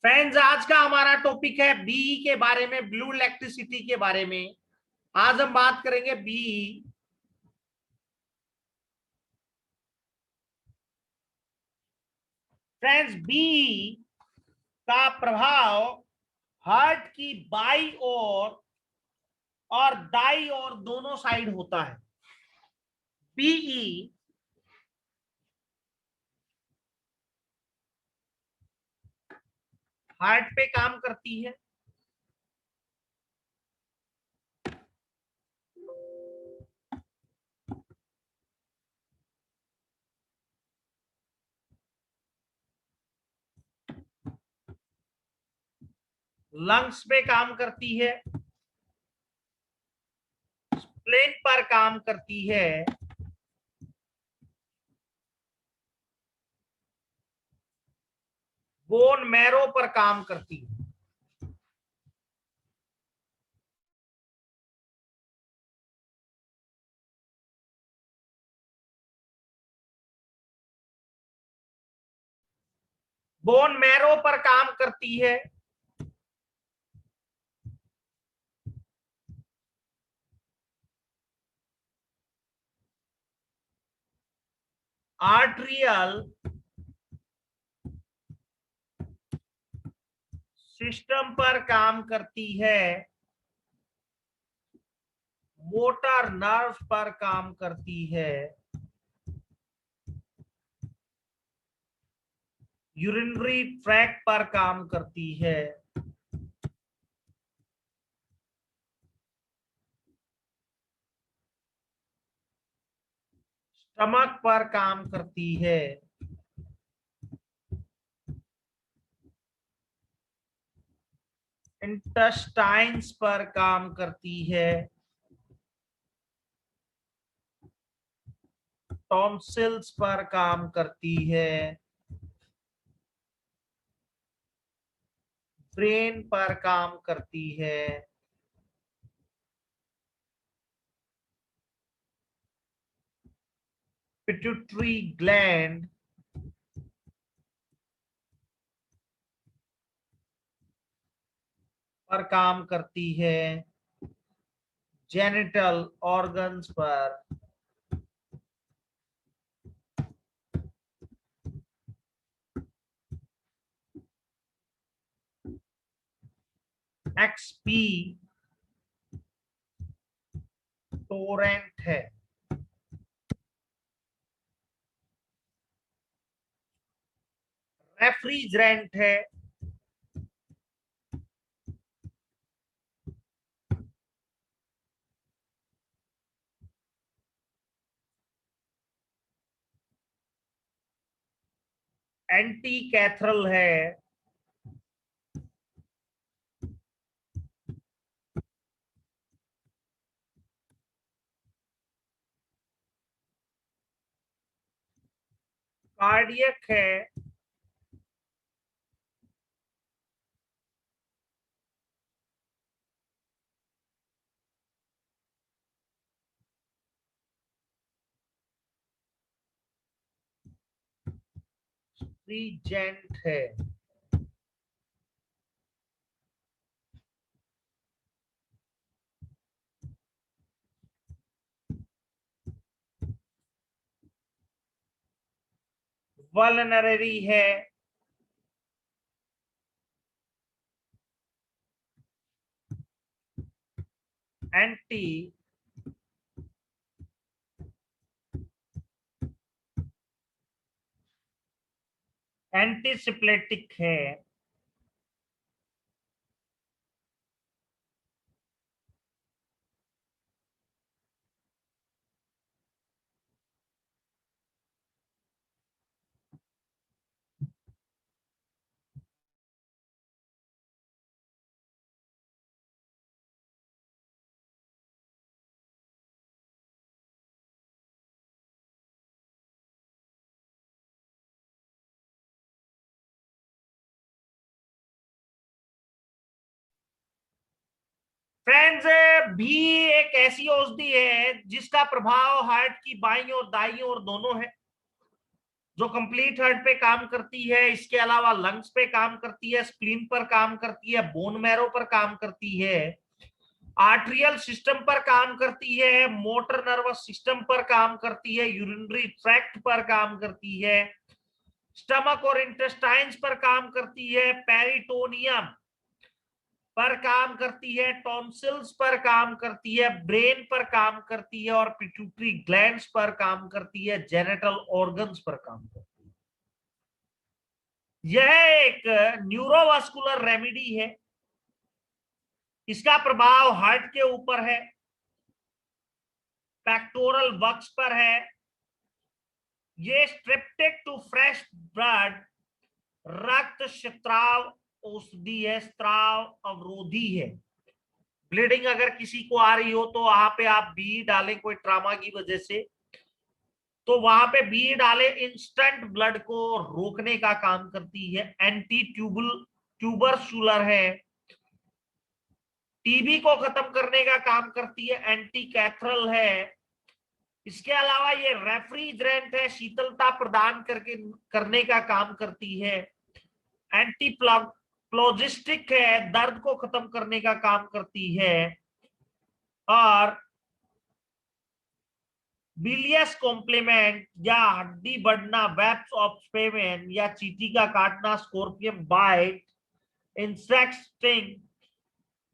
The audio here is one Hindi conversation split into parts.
फ्रेंड्स, आज का हमारा टॉपिक है बीई के बारे में, ब्लू इलेक्ट्रिसिटी के बारे में। आज हम बात करेंगे बीई। फ्रेंड्स, बीई का प्रभाव हार्ट की बाई ओर और दाई ओर दोनों साइड होता है। बीई हार्ट पे काम करती है, लंग्स पे काम करती है, स्प्लेन पर काम करती है, बोन मैरो पर काम करती है। बोन मैरो पर काम करती है, आर्ट्रियल सिस्टम पर काम करती है, मोटर नर्व पर काम करती है, यूरिनरी ट्रैक पर काम करती है, स्टमक पर काम करती है, इंटेस्टाइन्स पर काम करती है, टॉन्सिल्स पर काम करती है, ब्रेन पर काम करती है, पिट्यूटरी ग्लैंड पर काम करती है, जेनिटल ऑर्गन्स पर, एक्सपी टोरेंट है, रेफ्रिजरेंट है, एंटी कैथरल है, कार्डियक है, रीजेंट है, वल्नररी है, एंटी एंटीसिप्लेटिक है, फ्रेंड्स। भी एक ऐसी औषधि है जिसका प्रभाव हार्ट की बाईं और दाईं ओर दोनों है। जो कंप्लीट हार्ट पे काम करती है, इसके अलावा लंग्स पे काम करती है, स्प्लीन पर काम करती है, बोन मैरो पर काम करती है, आर्ट्रियल सिस्टम पर काम करती है, मोटर नर्वस सिस्टम पर काम करती है, यूरिनरी ट्रैक्ट पर काम करती है, स्टमक और इंटेस्टाइन्स पर काम करती है, पेरिटोनियम पर काम करती है, टॉन्सिल्स पर काम करती है, ब्रेन पर काम करती है और पिट्यूटरी ग्लैंड्स पर काम करती है, जेनिटल ऑर्गन्स पर काम करती है। यह एक न्यूरोवास्कुलर रेमेडी है। इसका प्रभाव हार्ट के ऊपर है, पेक्टोरल बक्स पर है। ये स्ट्रिप्टिक टू फ्रेश ब्लड, रक्त स्त्राव औषधि है, स्त्राव अवरोधी है। ब्लीडिंग अगर किसी को आ रही हो तो वहां पे आप बी डालें, कोई ट्रामा की वजह से, तो वहां पे बी डाले, इंस्टेंट ब्लड को रोकने का काम करती है। एंटी ट्यूबरकुलर है, टीबी को खत्म करने का काम करती है, एंटी कैथरल है। इसके अलावा ये रेफ्रिजरेंट है, शीतलता प्रदान करने का काम करती है। एंटी प्लोजिस्टिक है, दर्द को खत्म करने का काम करती है। और बिलियस कॉम्प्लीमेंट या हड्डी बढ़ना, वेब्स ऑफ स्पेमेन या चींटी का काटना, स्कॉर्पियन बाइट, इंसेक्ट स्टिंग,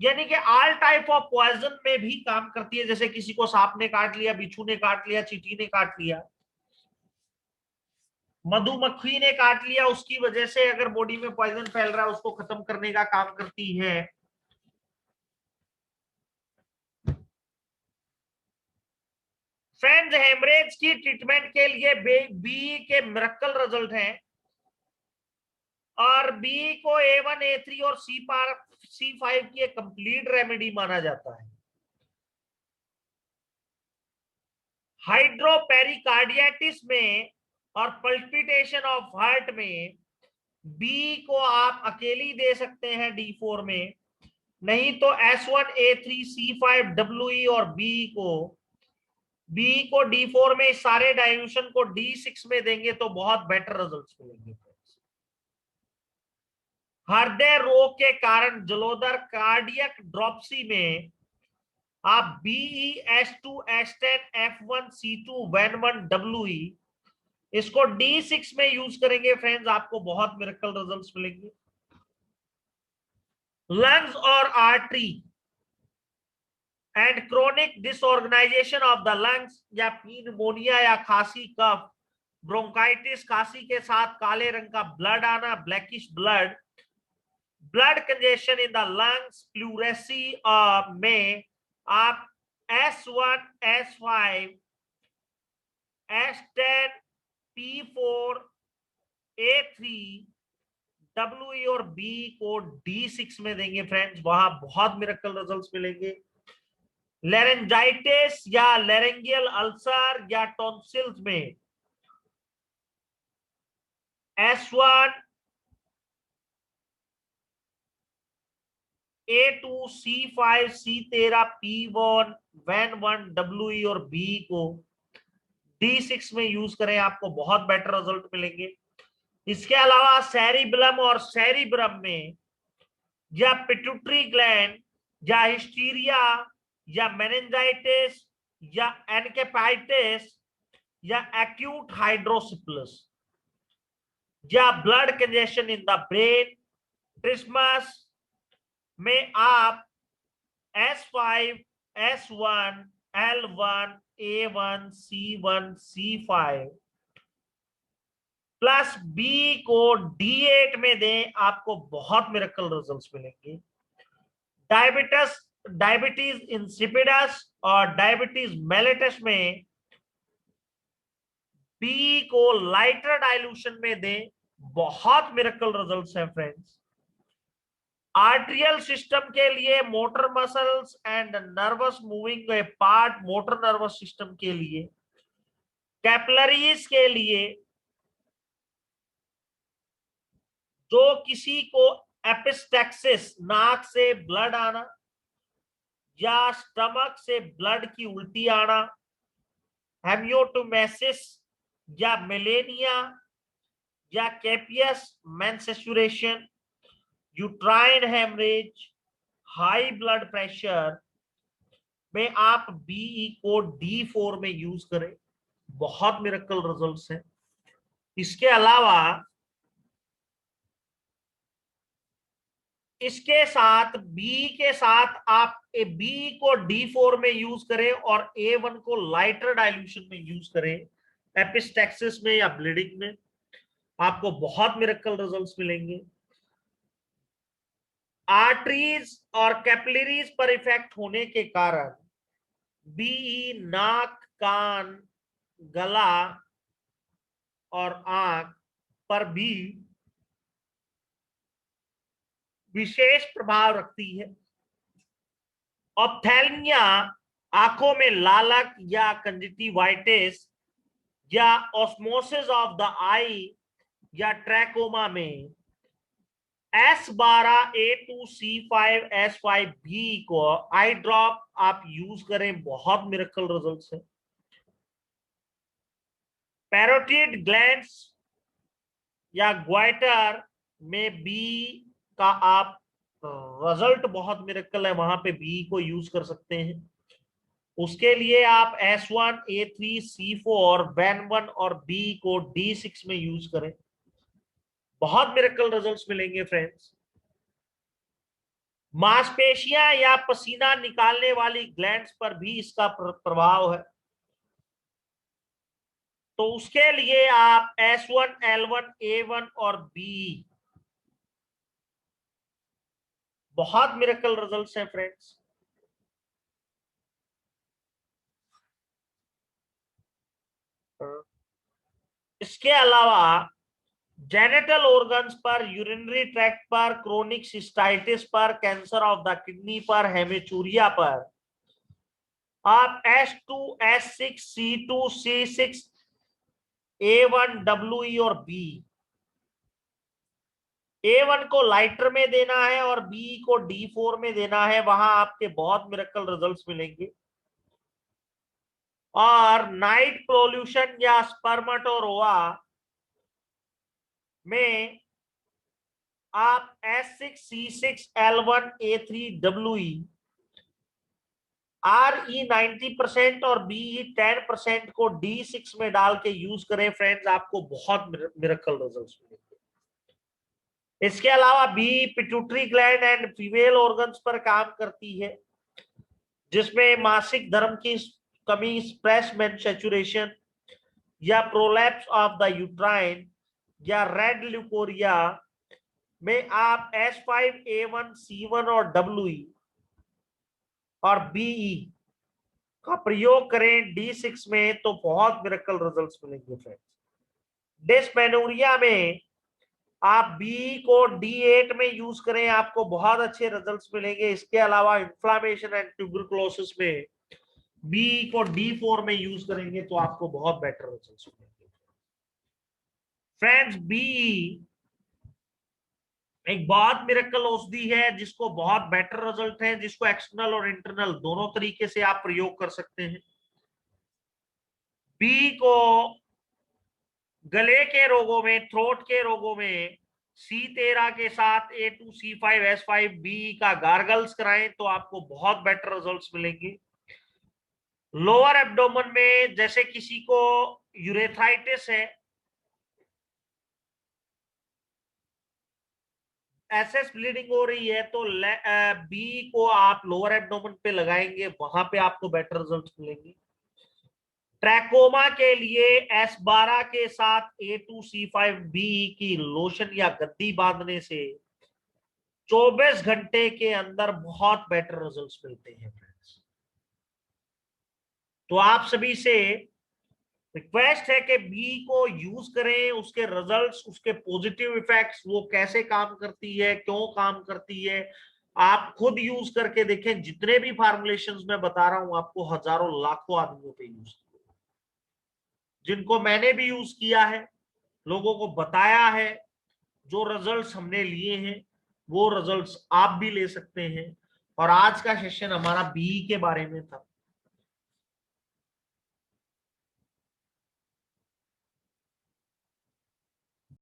यानी कि ऑल टाइप ऑफ पॉइजन में भी काम करती है। जैसे किसी को सांप ने काट लिया, बिच्छू ने काट लिया, चींटी ने काट लिया, मधुमक्खी ने काट लिया, उसकी वजह से अगर बॉडी में पॉइजन फैल रहा है, उसको खत्म करने का काम करती है। फ्रेंड्स, हेमरेज की ट्रीटमेंट के लिए बी के मिरेकल रिजल्ट हैं, और बी को A1 A3 और C5 की एक कंप्लीट रेमेडी माना जाता है। हाइड्रोपेरिकार्डियाटिस में और पल्पिटेशन ऑफ हार्ट में बी को आप अकेली दे सकते हैं D4 में, नहीं तो S1 A3 C5 WE और बी को D4 में, सारे डाइल्यूशन को D6 में देंगे तो बहुत बेटर रिजल्ट्स मिलेंगे। हृदय रोग के कारण जलोदर कार्डियक ड्रॉपसी में आप BeS2 S10 F1 C2 Ven1 WE इसको D6 में यूज करेंगे फ्रेंड्स, आपको बहुत मिरेकल रिजल्ट्स मिलेंगे। लंग्स और artery and chronic disorganisation of the lungs, या निमोनिया या खांसी, कफ, ब्रोंकाइटिस, खांसी के साथ काले रंग का ब्लड आना, blackish blood, blood congestion in the lungs, pleurisy में आप S1 S5 S10 P4 A3 WE और B को D6 में देंगे फ्रेंड्स, वहां बहुत मिरेकल रिजल्ट्स मिलेंगे। लेरेंजाइटिस या लेरेंगियल अल्सर या टॉन्सिल्स में S1 A2 C5 C13 P1 Ven1 WE और B को D6 में यूज करें, आपको बहुत बेटर रिजल्ट मिलेंगे। इसके अलावा सेरिबेलम और सेरिब्रम में, या पिट्यूटरी ग्लैंड, या हिस्टीरिया, या मेनिंजाइटिस, या एनकेफाइटिस, या एक्यूट हाइड्रोसिप्लस, या blood congestion in the brain, trismus में आप S5 S1 L1 A1 C1 C5 plus B को D8 में दें, आपको बहुत मिरेकल रिजल्ट्स मिलेंगे। डायबिटीज इंसिपिडस और डायबिटीज मेलिटस में बी को लाइटर डाइल्यूशन में दें, बहुत मिरेकल रिजल्ट्स हैं फ्रेंड्स। आर्ट्रियल सिस्टम के लिए, motor muscles and nervous moving part, motor nervous system के लिए, कैपिलरीज के लिए, जो किसी को एपिस्टेक्सिस, नाक से ब्लड आना, या स्टमक से ब्लड की उल्टी आना, हेमियोटोमेसिस या मेलेनिया, या copious menstruation, uterine haemorrhage, high blood pressure में आप बीई को D4 में यूज करें, बहुत मिरेकल रिजल्ट्स हैं। इसके अलावा इसके साथ बी के साथ आप बी को D4 में यूज करें और A1 को लाइटर डाइल्यूशन में यूज करें एपिस्टैक्सिस में या ब्लीडिंग में, आपको बहुत मिरेकल रिजल्ट्स मिलेंगे। आर्टरीज और कैपिलरीज पर इफेक्ट होने के कारण बीई नाक, कान, गला और आंख पर भी विशेष प्रभाव रखती है। ऑप्थेल्मिया आंखों में लालक या कंजक्टिवाइटिस या ऑस्मोसिस ऑफ द आई या ट्रैकोमा में S12A2C5S5B को आई ड्रॉप आप यूज करें, बहुत मिरेकल रिजल्ट्स है। पैरोटिड ग्लैंड्स या ग्वाइटर में बी का आप रिजल्ट बहुत मिरेकल है, वहां पे बी को यूज कर सकते हैं। उसके लिए आप S1A3C4 BEN1 और बी को D6 में यूज करें, बहुत मिरेकल रिजल्ट्स मिलेंगे फ्रेंड्स। मांसपेशियां या पसीना निकालने वाली ग्लैंड्स पर भी इसका प्रभाव है, तो उसके लिए आप S1L1A1 और बी, बहुत मिरेकल रिजल्ट्स हैं फ्रेंड्स। इसके अलावा जेनिटल ऑर्गन्स पर, यूरिनरी ट्रैक्ट पर, क्रोनिक सिस्टाइटिस पर, कैंसर ऑफ द किडनी पर, हेमेचूरिया पर आप S2, S6, C2, C6, A1, WE और B, A1 को लाइटर में देना है और बी को D4 में देना है, वहां आपके बहुत मिरेकल रिजल्ट्स मिलेंगे। और नाइट पोल्यूशन या स्पर्मेटोरोआ में आप S6C6L1A3WE RE 90% और BE 10% को D6 में डाल के यूज करें फ्रेंड्स, आपको बहुत मिरेकल रिजल्ट्स मिलेंगे। इसके अलावा बी pituitary gland and female organs पर काम करती है, जिसमें मासिक धर्म की कमी, स्प्रेस मेंस्ट्रुएशन या प्रोलैप्स ऑफ द यूट्राइन या रेड ल्यूकोरिया में आप S5A1C1 और WE और BE का प्रयोग करें D6 में, तो बहुत मिरेकल रिजल्ट्स मिलेंगे फ्रेंड्स। डिस्मेनोरिया में आप बी को D8 में यूज करें, आपको बहुत अच्छे रिजल्ट्स मिलेंगे। इसके अलावा इन्फ्लामेशन एंड ट्यूबरकुलोसिस में बी को D4 में यूज करेंगे तो आपको बहुत बेटर रिजल्ट्स मिलेंगे फ्रेंड्स। बी एक बहुत मिरेकल औषधि है जिसको बहुत बेटर रिजल्ट है, जिसको एक्सटर्नल और इंटरनल दोनों तरीके से आप प्रयोग कर सकते हैं। बी को गले के रोगों में, थ्रोट के रोगों में C13 के साथ A2C5S5B का गार्गल्स कराएं तो आपको बहुत बेटर रिजल्ट्स मिलेंगे। लोअर एब्डोमेन में जैसे किसी को यूरेथ्राइटिस है, एसएस ब्लीडिंग हो रही है, तो बी को आप लोअर एब्डोमेन पे लगाएंगे, वहां पे आपको बेटर रिजल्ट्स मिलेंगे। ट्रैकोमा के लिए S12 के साथ A2C5B की लोशन या गद्दी बांधने से 24 घंटे के अंदर बहुत बेटर रिजल्ट्स मिलते हैं फ्रेंड्स। तो आप सभी से रिक्वेस्ट है कि बी को यूज करें, उसके रिजल्ट्स, उसके पॉजिटिव इफेक्ट्स, वो कैसे काम करती है, क्यों काम करती है, आप खुद यूज करके देखें। जितने भी फॉर्मुलेशंस मैं बता रहा हूं आपको हजारों लाखों आदमियों पे यूज किया, जिनको मैंने भी यूज किया है, लोगों को बताया है, जो रिजल्ट्स हमने लिए हैं वो रिजल्ट्स आप भी ले सकते हैं। और आज का सेशन हमारा बी के बारे में था।